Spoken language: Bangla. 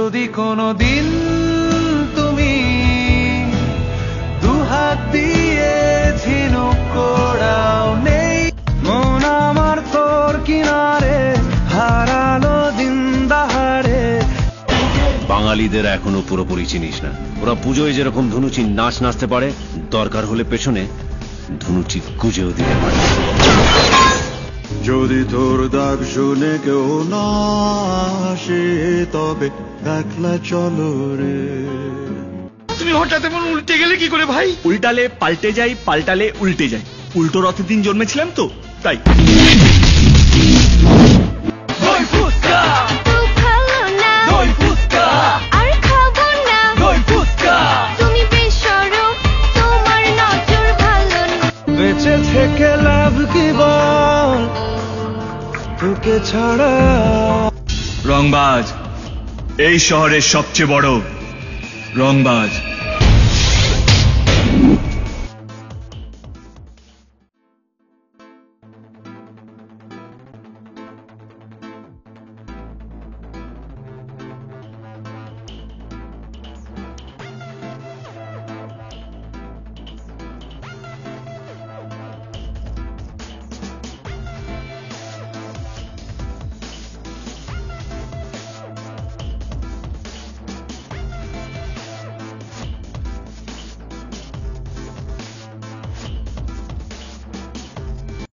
যদি কোনোদিন তুমি দুহাত দিয়ে ঝিনুক কোড়াও নেই মন আমার তোর কিনারে হারালো দিন দাহারে। বাঙালিদের এখনো পুরোপুরি চিনিস না। ওরা পুজোয় যেরকম ধনুচির নাচ নাচতে পারে, দরকার হলে পেছনে ধনুচি গুজেও দিতে পারে। যদি তোর ডাক শুনে কেউ না আসে তবে একলা চলো রে। তুমি হঠাৎ এমন উল্টে গেলে কি করে ভাই? উল্টালে পাল্টে যাই, পাল্টালে উল্টে যাই। উল্টো রথের দিন জন্মেছিলাম তো তাই। বেঁচে থেকে লাভ কি বল তোকে ছাড়া। রংবাজ এই শহরের সবচেয়ে বড় রংবাজ।